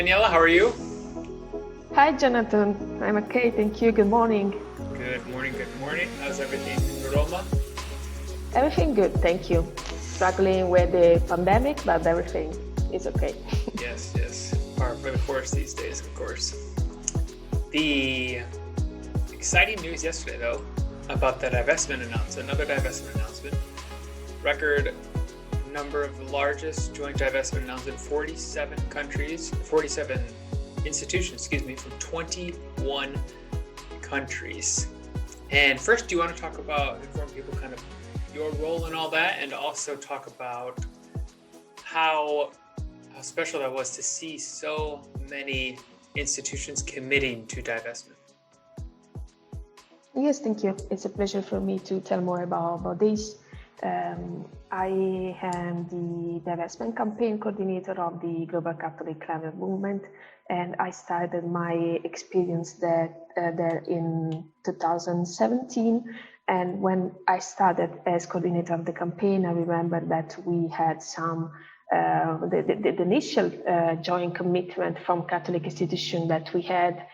Daniela, how are you? Hi, Jonathan. I'm okay, thank you. Good morning. Good morning, good morning. How's everything in Roma? Everything good, thank you. Struggling with the pandemic, but everything is okay. Yes. Par for the course these days, of course. The exciting news yesterday, though, about the divestment announcement, another divestment announcement. Record number of the largest joint divestment announcement, 47 countries, 47 institutions, from 21 countries. And first, do you want to talk about, inform people kind of your role in all that, and also talk about how special that was to see so many institutions committing to divestment? Yes, thank you. It's a pleasure for me to tell more about this. I am the divestment campaign coordinator of the Global Catholic Climate Movement, and I started my experience there in 2017. And when I started as coordinator of the campaign, I remember that we had some the initial joint commitment from Catholic institutions that we had.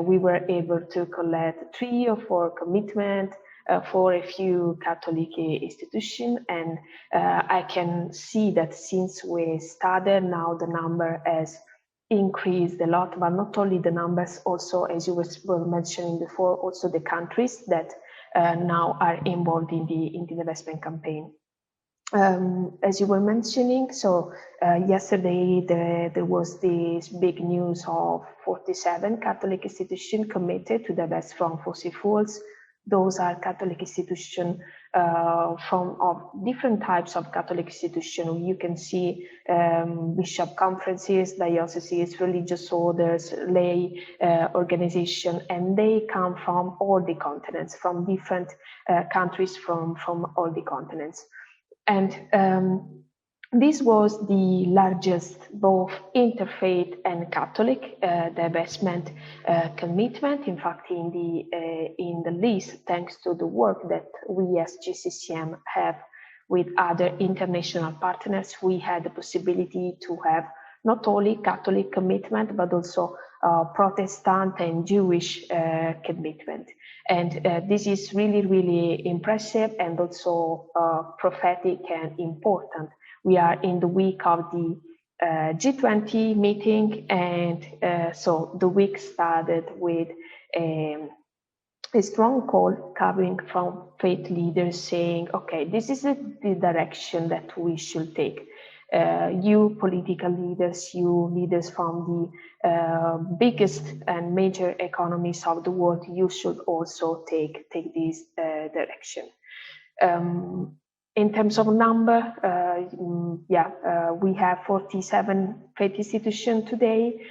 We were able to collect 3 or 4 commitments for a few Catholic institutions, and I can see that since we started, now the number has increased a lot, but not only the numbers, also, as you were mentioning before, also the countries that now are involved in the divestment campaign. As you were mentioning, so yesterday there was this big news of 47 Catholic institutions committed to divest from fossil fuels. Those are Catholic institutions of different types of Catholic institutions. You can see bishop conferences, dioceses, religious orders, lay organizations, and they come from all the continents, from different countries from all the continents. And this was the largest both interfaith and Catholic divestment commitment. In fact, in the list, thanks to the work that we as GCCM have with other international partners, we had the possibility to have not only Catholic commitment, but also Protestant and Jewish commitment. And this is really, really impressive and also prophetic and important. We are in the week of the G20 meeting, and so the week started with a strong call coming from faith leaders saying, okay, this is the direction that we should take. You political leaders, you leaders from the biggest and major economies of the world, you should also take this direction. In terms of number, we have 47 faith institutions today.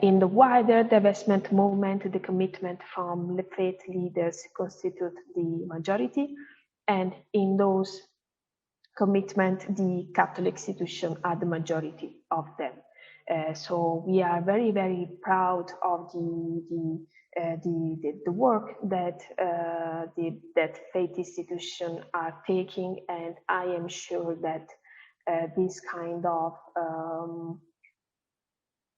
In the wider divestment movement, the commitment from the faith leaders constitute the majority, and in those commitment, the Catholic institutions are the majority of them. So we are very, very proud of the work that that faith institutions are taking, and I am sure that this kind of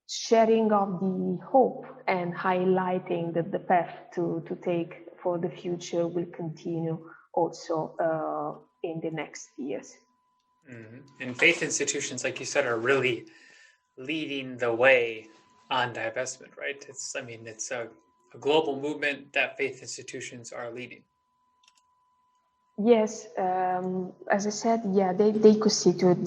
sharing of the hope and highlighting that the path to take for the future will continue also in the next years. Mm-hmm. And faith institutions, like you said, are really leading the way on divestment, right? It's a global movement that faith institutions are leading. Yes, as I said, they constitute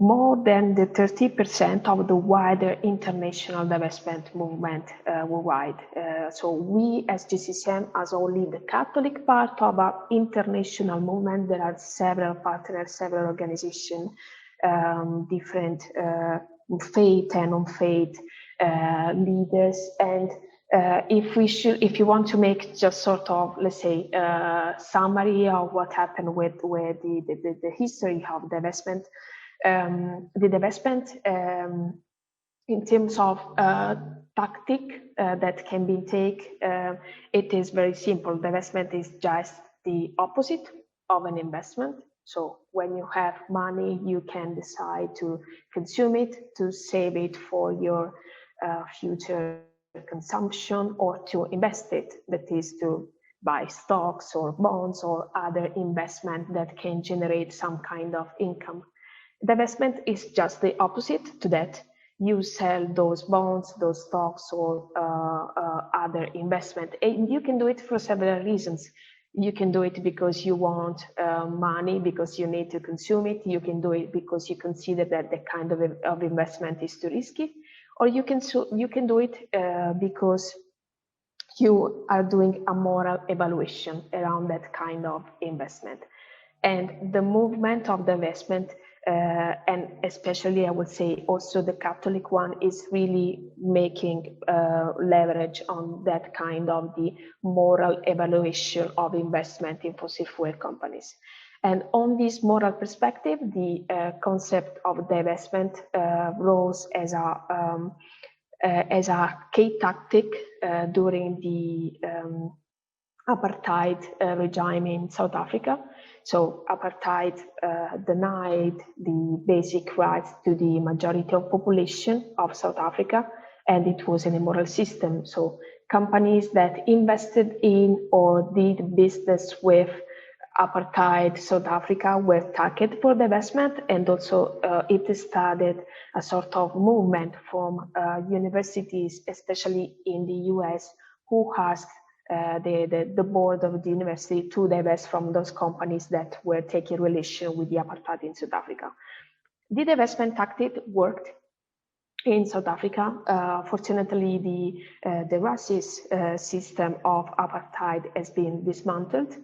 more than the 30% of the wider international divestment movement worldwide. So we as GCCM, as only the Catholic part of our international movement, there are several partners, several organizations, different faith and non-faith leaders. And if you want to make just sort of, let's say, summary of what happened with the history of divestment, the divestment in terms of tactic that can be taken, it is very simple. Divestment is just the opposite of an investment. So when you have money, you can decide to consume it, to save it for your future consumption, or to invest it, that is to buy stocks or bonds or other investment that can generate some kind of income. Divestment is just the opposite to that. You sell those bonds, those stocks, or other investment, and you can do it for several reasons. You can do it because you want money, because you need to consume it. You can do it because you consider that the kind of investment is too risky, or you can do it because you are doing a moral evaluation around that kind of investment. And the movement of the investment, and especially I would say also the Catholic one, is really making leverage on that kind of the moral evaluation of investment in fossil fuel companies. And on this moral perspective, the concept of divestment rose as a key tactic during the apartheid regime in South Africa. So apartheid denied the basic rights to the majority of population of South Africa, and it was an immoral system. So companies that invested in or did business with apartheid South Africa were targeted for divestment, and also it started a sort of movement from universities, especially in the US, who asked the board of the university to divest from those companies that were taking relation with the apartheid in South Africa. The divestment tactic worked in South Africa. Fortunately, the racist system of apartheid has been dismantled.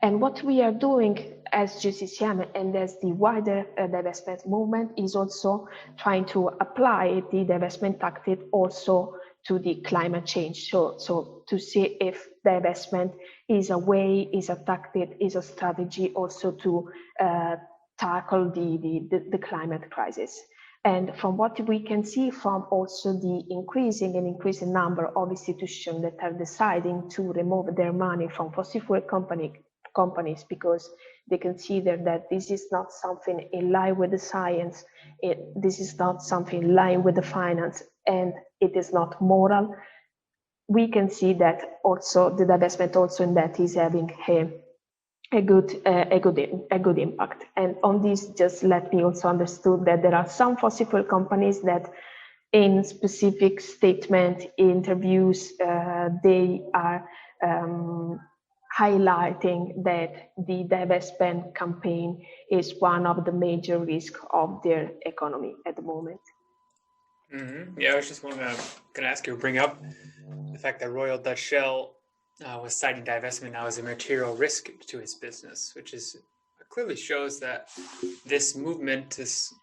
And what we are doing as GCCM and as the wider divestment movement is also trying to apply the divestment tactic also to the climate change. So to see if divestment is a way, is a tactic, is a strategy also to tackle the climate crisis. And from what we can see from also the increasing number of institutions that are deciding to remove their money from fossil fuel companies because they consider that this is not something in line with the science, this is not something in line with the finance, and it is not moral, we can see that also the divestment also in that is having a good impact. And on this, just let me also understood that there are some fossil fuel companies that in specific statement interviews, they are highlighting that the divestment campaign is one of the major risks of their economy at the moment. Mm-hmm. Yeah, I was just going to ask you to bring up the fact that Royal Dutch Shell was citing divestment now as a material risk to its business, which is clearly shows that this movement, this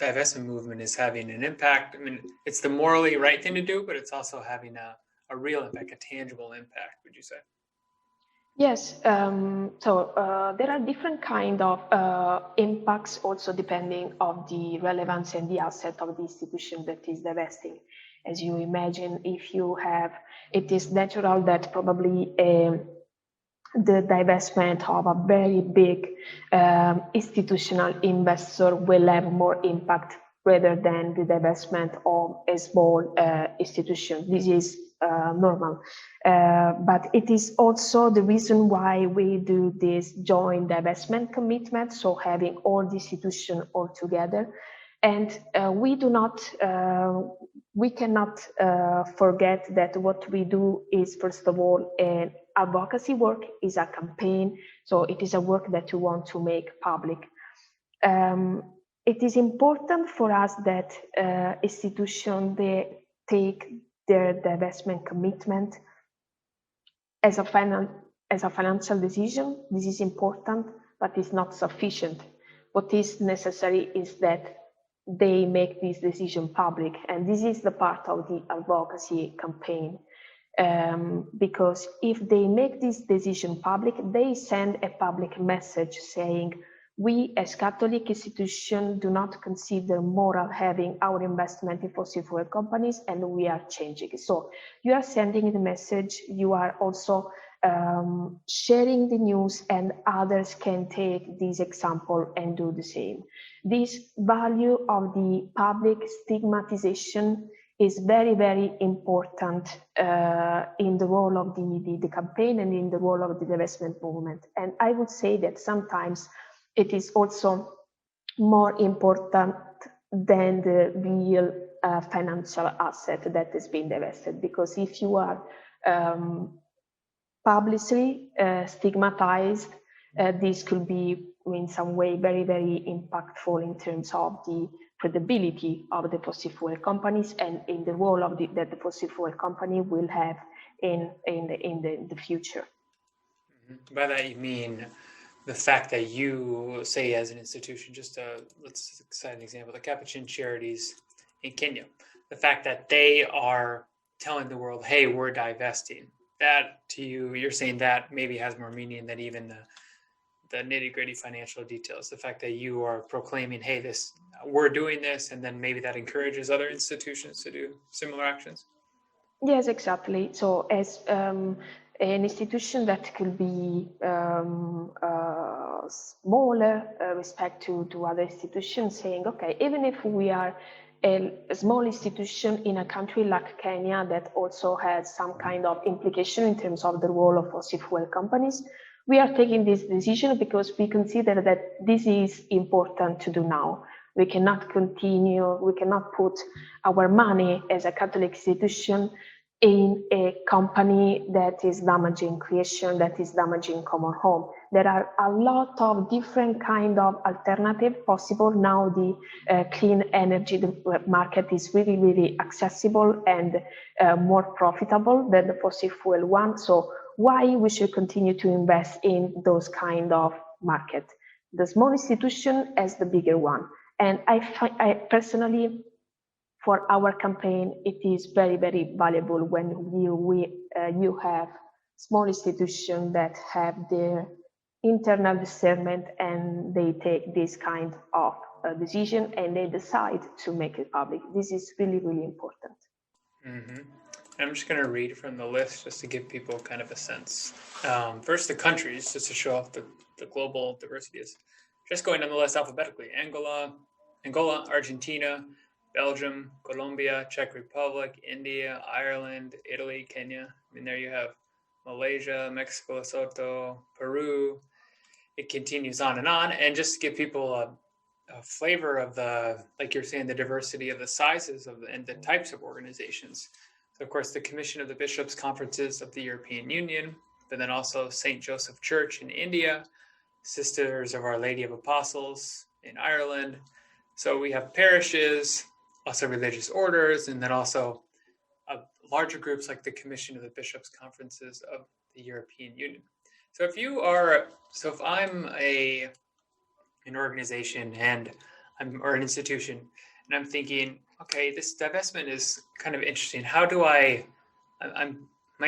divestment movement, is having an impact. I mean, it's the morally right thing to do, but it's also having a real impact, a tangible impact, would you say? Yes, so there are different kind of impacts also depending on the relevance and the asset of the institution that is divesting. As you imagine, if you have, it is natural that probably the divestment of a very big institutional investor will have more impact rather than the divestment of a small institution. This is normal. But it is also the reason why we do this joint divestment commitment, so having all the institutions all together. And we cannot forget that what we do is, first of all, an advocacy work, is a campaign, so it is a work that we want to make public. It is important for us that institutions, they take their divestment commitment as a financial decision. This is important, but it's not sufficient. What is necessary is that they make this decision public, and this is the part of the advocacy campaign. Because if they make this decision public, they send a public message saying, we as Catholic institution do not consider moral having our investment in fossil fuel companies, and we are changing. So you are sending the message, you are also sharing the news, and others can take this example and do the same. This value of the public stigmatization is very, very important in the role of the campaign and in the role of the divestment movement. And I would say that sometimes it is also more important than the real financial asset that has been divested, because if you are publicly stigmatized, this could be in some way very, very impactful in terms of the credibility of the fossil fuel companies and in the role of that the fossil fuel company will have in the future. By that you mean the fact that you say as an institution, let's cite an example, the Capuchin Charities in Kenya, the fact that they are telling the world, hey, we're divesting, that to you, you're saying that maybe has more meaning than even the nitty-gritty financial details. The fact that you are proclaiming, hey, we're doing this, and then maybe that encourages other institutions to do similar actions. Yes, exactly. So as an institution that could be smaller respect to other institutions, saying, okay, even if we are a small institution in a country like Kenya that also has some kind of implication in terms of the role of fossil fuel companies, we are taking this decision because we consider that this is important to do now. We cannot continue, we cannot put our money as a Catholic institution in a company that is damaging creation, that is damaging common home. There are a lot of different kind of alternative possible. Now the clean energy market is really, really accessible and more profitable than the fossil fuel one. So why we should continue to invest in those kind of market? The small institution as the bigger one. And I personally, for our campaign, it is very, very valuable when you have small institutions that have their internal discernment and they take this kind of decision and they decide to make it public. This is really, really important. Mm-hmm. I'm just going to read from the list just to give people kind of a sense. First, the countries, just to show off the global diversity, is just going on the list alphabetically. Angola, Argentina, Belgium, Colombia, Czech Republic, India, Ireland, Italy, Kenya. I mean, there you have Malaysia, Mexico, Lesotho, Peru. It continues on. And just to give people a flavor of like you're saying, the diversity of the sizes and the types of organizations. So, of course, the Commission of the Bishops' Conferences of the European Union, but then also St. Joseph Church in India, Sisters of Our Lady of Apostles in Ireland. So we have parishes, also religious orders, and then also larger groups like the Commission of the Bishops' Conferences of the European Union. So if I'm an organization or an institution, and I'm thinking, okay, this divestment is kind of interesting. How do my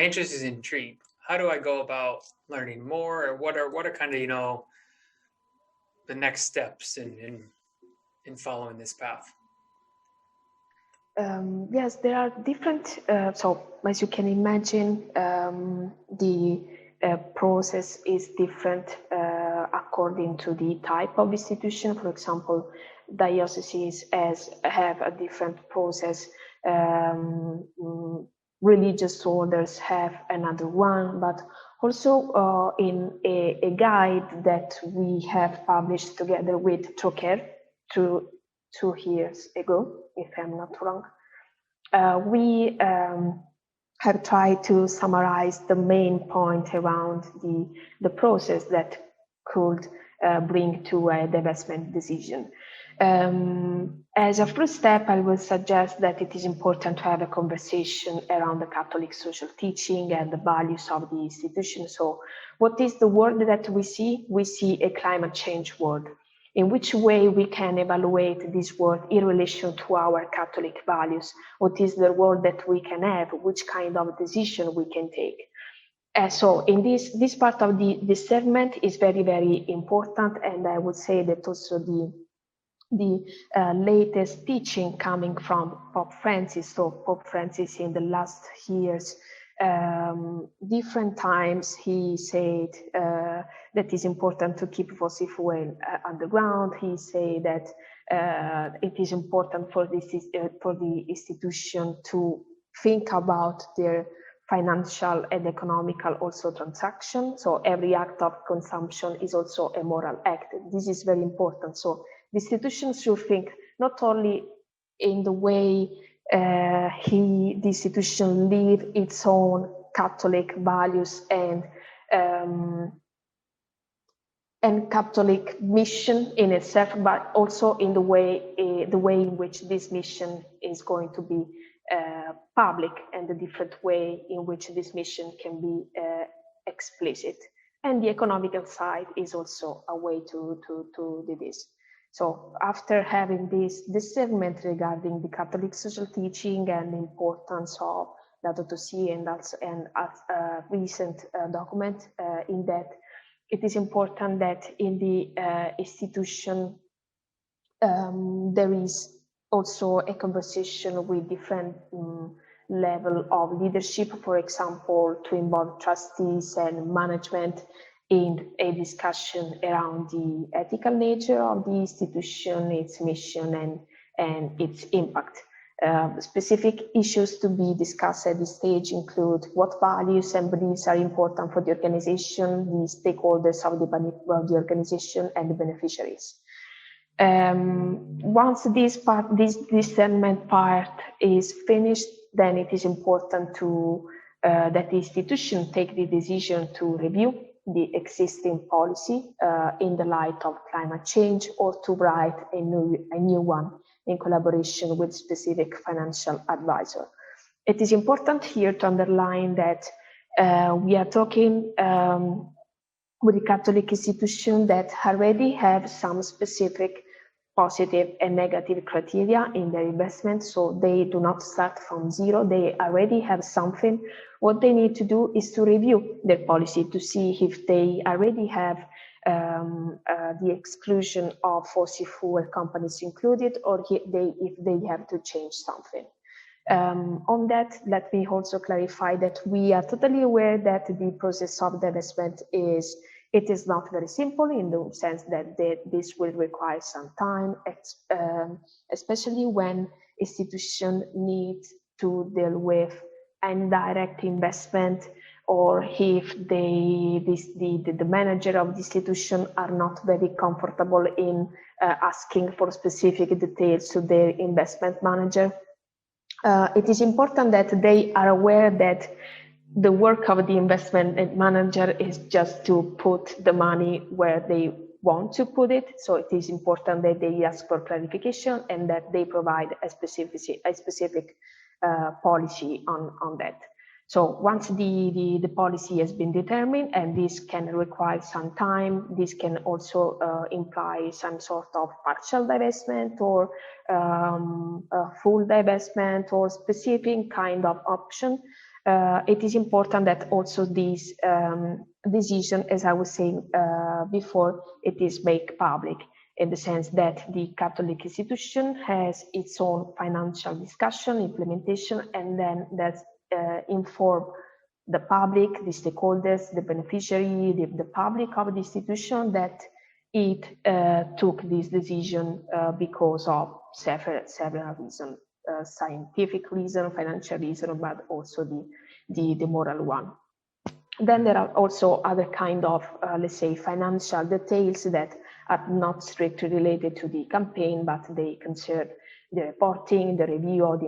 interest is intrigued. How do I go about learning more, or what are kind of the next steps in following this path? Yes, there are different, so as you can imagine, the process is different according to the type of institution. For example, dioceses have a different process, religious orders have another one, but also in a guide that we have published together with Troker 2 years ago, if I'm not wrong, we have tried to summarize the main point around the process that could bring to a divestment decision. As a first step, I will suggest that it is important to have a conversation around the Catholic social teaching and the values of the institution. So what is the world that we see? We see a climate change world. In which way we can evaluate this world in relation to our Catholic values? What is the world that we can have? Which kind of decision we can take? So in this part of the discernment is very, very important, and I would say that also the latest teaching coming from Pope Francis. So Pope Francis in the last years different times he said that it's important to keep fossil fuel underground. He said that it is important for the institution to think about their financial and economical also transaction. So every act of consumption is also a moral act. This is very important. So the institution should think not only in the way the institution live its own Catholic values and Catholic mission in itself, but also in the way in which this mission is going to be public, and the different way in which this mission can be explicit. And the economical side is also a way to do this. So after having this segment regarding the Catholic social teaching and the importance of Laudato Si and a recent document in that, it is important that in the institution there is also a conversation with different level of leadership, for example, to involve trustees and management in a discussion around the ethical nature of the institution, its mission, and its impact. Specific issues to be discussed at this stage include what values and beliefs are important for the organization, the stakeholders of the organization, and the beneficiaries. Once this segment part is finished, then it is important to that the institution take the decision to review the existing policy in the light of climate change, or to write a new one in collaboration with specific financial advisor. It is important here to underline that we are talking with a Catholic institution that already have some specific positive and negative criteria in their investment, so they do not start from zero. They already have something. What they need to do is to review their policy to see if they already have the exclusion of fossil fuel companies included, or if they have to change something. On that, let me also clarify that we are totally aware that the process of divestment is not very simple, in the sense that this will require some time, especially when institutions need to deal with indirect investment, or if the manager of the institution are not very comfortable in asking for specific details to their investment manager. It is important that they are aware that the work of the investment manager is just to put the money where they want to put it. So it is important that they ask for clarification and that they provide a specific policy on that. So once the policy has been determined, and this can require some time, this can also imply some sort of partial divestment, or full divestment, or specific kind of option. It is important that also this decision, as I was saying before, it is made public, in the sense that the Catholic institution has its own financial discussion, implementation, and then that's inform the public, the stakeholders, the beneficiary, the public of the institution that it took this decision because of several reasons. Scientific reason, financial reason, but also the moral one. Then there are also other kind of, let's say, financial details that are not strictly related to the campaign, but they concern the reporting, the review of the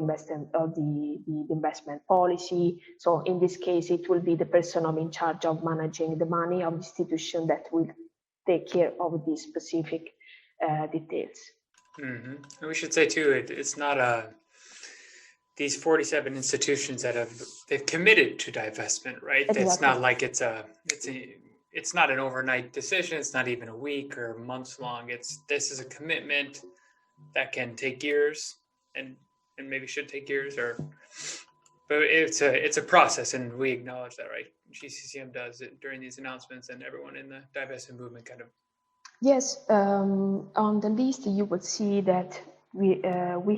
investment policy. So in this case, it will be the person in charge of managing the money of the institution that will take care of these specific details. Mm-hmm. And we should say too, it's not these 47 institutions that they've committed to divestment, right? Exactly. It's not like it's not an overnight decision. It's not even a week or months long. This is a commitment that can take years, and maybe should take years, but it's a process, and we acknowledge that, right? GCCM does it during these announcements, and everyone in the divestment movement kind of. Yes, on the list you will see that we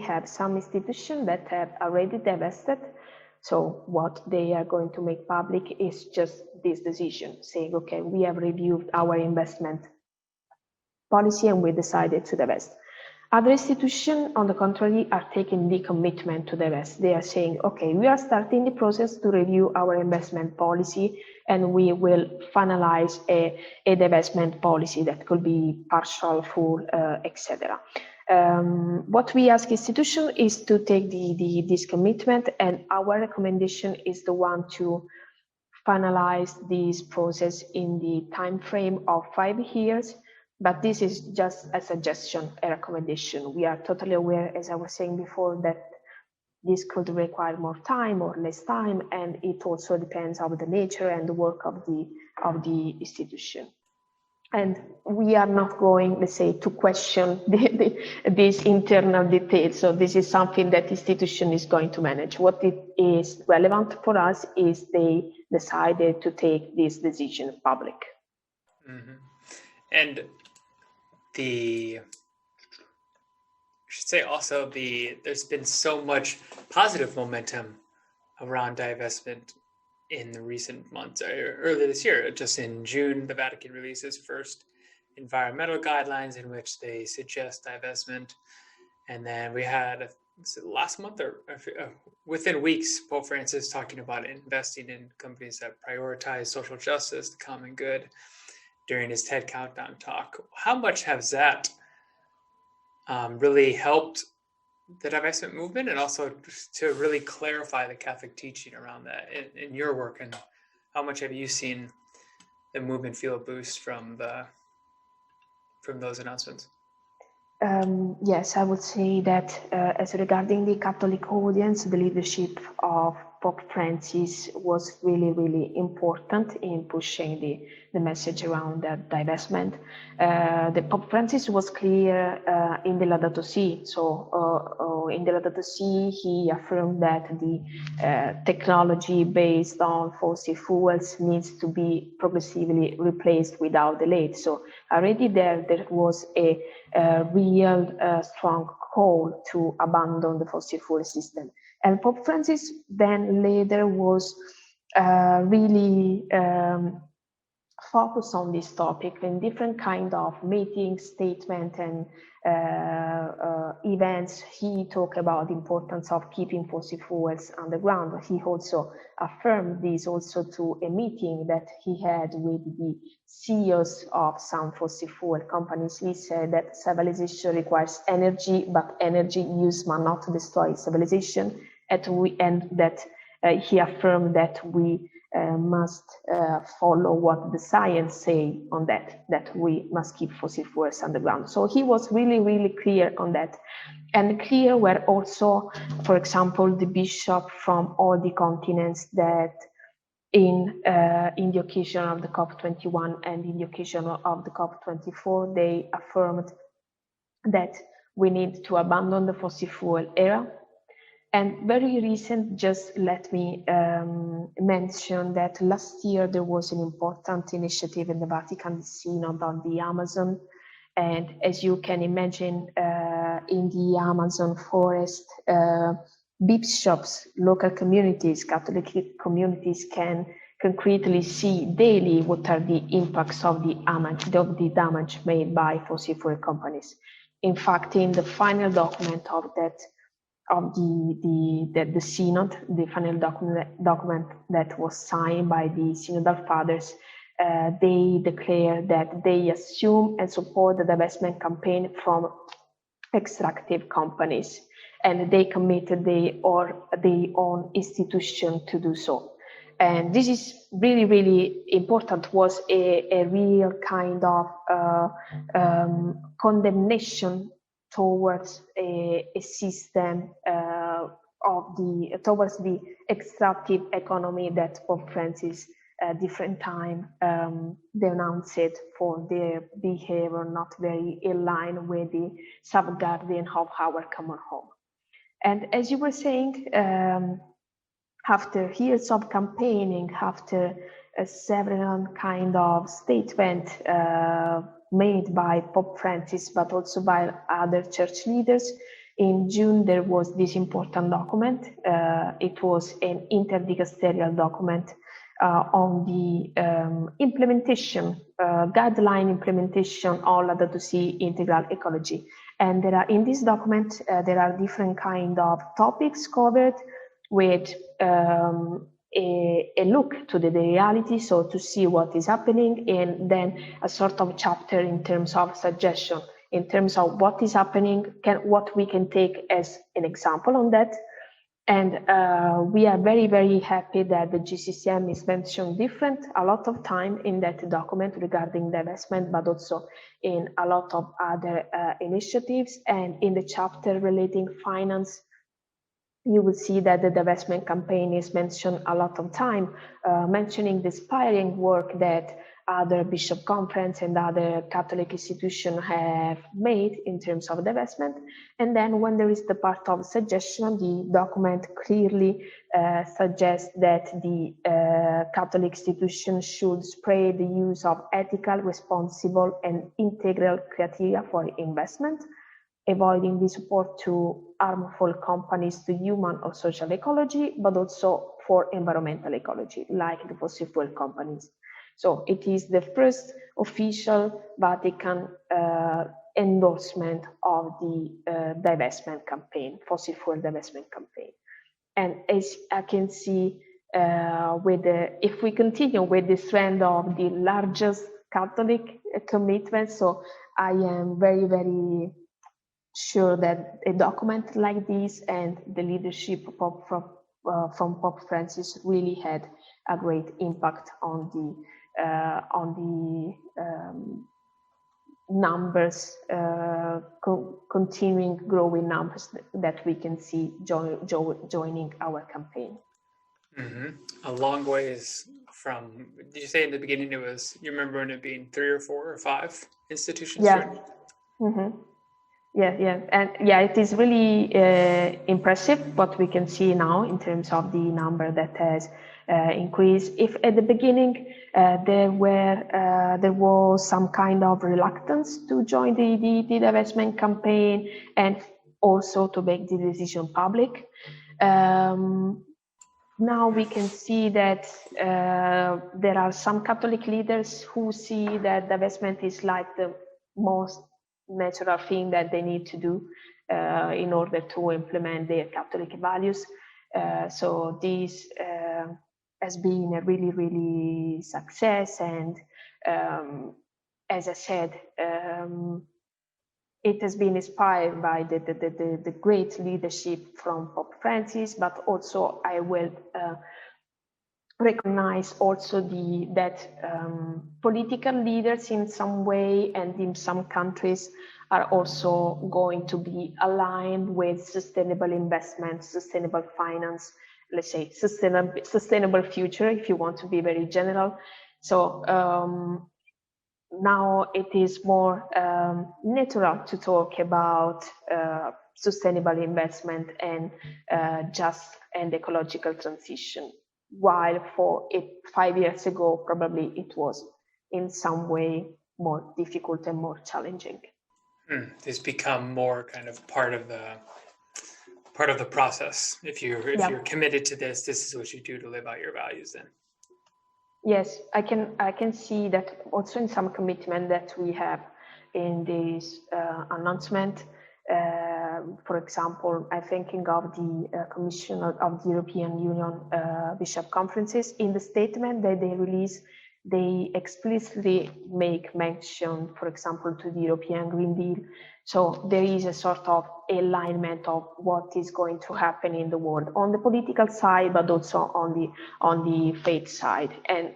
have some institutions that have already divested. So what they are going to make public is just this decision, saying, okay, we have reviewed our investment policy and we decided to divest. Other institutions, on the contrary, are taking the commitment to divest. They are saying, okay, we are starting the process to review our investment policy and we will finalize a divestment policy that could be partial, full, etc. What we ask institutions is to take this commitment, and our recommendation is the one to finalize this process in the time frame of 5 years. But this is just a suggestion, a recommendation. We are totally aware, as I was saying before, that this could require more time or less time, and it also depends on the nature and the work of the institution. And we are not going, let's say, to question these internal details. So this is something that institution is going to manage. What it is relevant for us is they decided to take this decision public. Mm-hmm. And I should say also there's been so much positive momentum around divestment in the recent months. Earlier this year, just in June, the Vatican released its first environmental guidelines in which they suggest divestment. And then we had last month or within weeks, Pope Francis talking about investing in companies that prioritize social justice, the common good, during his TED Countdown talk. How much has that really helped the divestment movement, and also to really clarify the Catholic teaching around that in your work, and how much have you seen the movement feel a boost from those announcements? Yes, I would say that as regarding the Catholic audience, the leadership of Pope Francis was really, really important in pushing the message around that divestment. The Pope Francis was clear in the Laudato Si. So in the Laudato Si, he affirmed that the technology based on fossil fuels needs to be progressively replaced without delay. So already there was a real strong call to abandon the fossil fuel system. And Pope Francis then later was really focused on this topic in different kind of meetings, statements, and events. He talked about the importance of keeping fossil fuels underground. He also affirmed this also to a meeting that he had with the CEOs of some fossil fuel companies. He said that civilization requires energy, but energy use must not destroy civilization. And that he affirmed that we must follow what the science say on that we must keep fossil fuels underground. So he was really, really clear on that. And clear were also, for example, the bishop from all the continents that in the occasion of the COP21 and in the occasion of the COP24, they affirmed that we need to abandon the fossil fuel era. And very recent, just let me mention that last year there was an important initiative in the Vatican Synod on the Amazon. And as you can imagine, in the Amazon forest, bishops, local communities, Catholic communities can concretely see daily what are the impacts of the damage made by fossil fuel companies. In fact, in the final document of the synod, the final document that was signed by the synodal fathers, they declare that they assume and support the divestment campaign from extractive companies, and they committed their own institution to do so. And this is really, really important, was a real kind of condemnation towards a system towards the extractive economy that Pope Francis different time denounced it for their behavior not very in line with the safeguarding of our common home. And as you were saying, after years of campaigning, after several kind of statements made by Pope Francis, but also by other church leaders, In June, there was this important document. It was an interdicasterial document on the implementation, guideline implementation on Ladder-to-Sea integral ecology. And there are, in this document, there are different kind of topics covered with a look to the reality, so to see what is happening, and then a sort of chapter in terms of suggestion, in terms of what is happening, what we can take as an example on that. And we are very, very happy that the GCCM is mentioned a lot of time in that document regarding divestment, but also in a lot of other initiatives. And in the chapter relating finance, you will see that the divestment campaign is mentioned a lot of time, mentioning the inspiring work that other bishop conference and other Catholic institutions have made in terms of divestment. And then when there is the part of suggestion, the document clearly suggests that the Catholic institutions should spread the use of ethical, responsible, and integral criteria for investment, avoiding the support to harmful companies to human or social ecology, but also for environmental ecology, like the fossil fuel companies. So it is the first official Vatican endorsement of the divestment campaign, fossil fuel divestment campaign. And as I can see, if we continue with this trend of the largest Catholic commitment, so I am very, very sure that a document like this and the leadership from Pope Francis really had a great impact on the numbers, continuing growing numbers that we can see joining our campaign. Mm-hmm. A long ways from, did you say in the beginning it was, you remember it being 3 or 4 or 5 institutions? Yeah. Mm-hmm. Yeah, and yeah, it is really impressive what we can see now in terms of the number that has increased. If at the beginning there was some kind of reluctance to join the divestment campaign and also to make the decision public, now we can see that there are some Catholic leaders who see that divestment is like the most natural thing that they need to do in order to implement their Catholic values. So this has been a really, really success. And as I said, it has been inspired by the great leadership from Pope Francis, but also I will recognize also that political leaders in some way and in some countries are also going to be aligned with sustainable investment, sustainable finance, let's say sustainable future, if you want to be very general. So now it is more natural to talk about sustainable investment and just and ecological transition, while 5 years ago probably it was in some way more difficult and more challenging. It's become more kind of part of the process. If you're committed to this is what you do to live out your values then. Yes, I can see that also in some commitment that we have in this announcement. For example, I'm thinking of the Commission of the European Union Bishop Conferences. In the statement that they release, they explicitly make mention, for example, to the European Green Deal. So there is a sort of alignment of what is going to happen in the world on the political side, but also on the faith side. And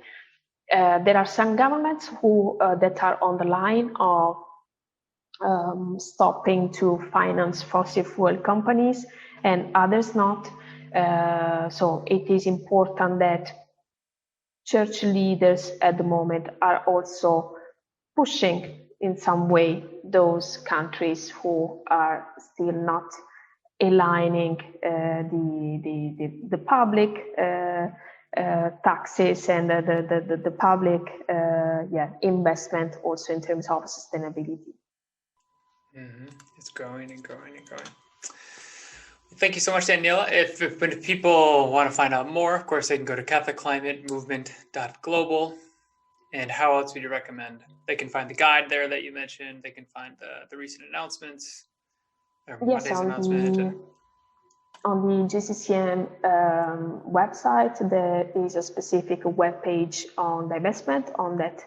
there are some governments who that are on the line of stopping to finance fossil fuel companies, and others not. So it is important that church leaders at the moment are also pushing in some way those countries who are still not aligning the public taxes and the public investment also in terms of sustainability. Mm-hmm. It's growing and growing and growing. Thank you so much, Daniela. If people want to find out more, of course, they can go to catholiclimatemovement.global. And how else would you recommend? They can find the guide there that you mentioned. They can find the recent announcements, or Yes, Monday's announcement. On the GCCM website, there is a specific webpage on divestment. On that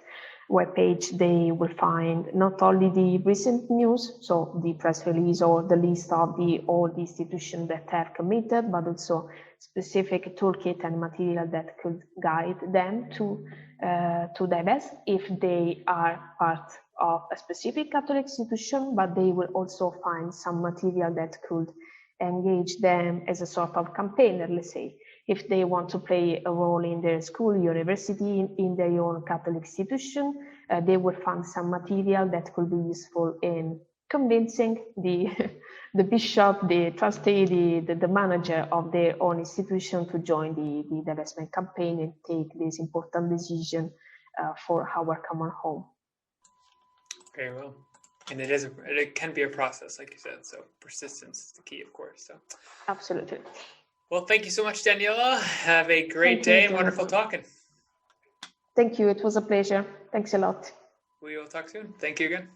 webpage, they will find not only the recent news, so the press release or the list of all the institutions that have committed, but also specific toolkit and material that could guide them to divest if they are part of a specific Catholic institution, but they will also find some material that could engage them as a sort of campaigner, let's say. If they want to play a role in their school, university, in their own Catholic institution, they will find some material that could be useful in convincing the bishop, the trustee, the manager of their own institution to join the divestment campaign and take this important decision for our common home. Very well. And it can be a process, like you said. So persistence is the key, of course. So absolutely. Well, thank you so much, Daniela. Have a great day and wonderful talking. Thank you. It was a pleasure. Thanks a lot. We will talk soon. Thank you again.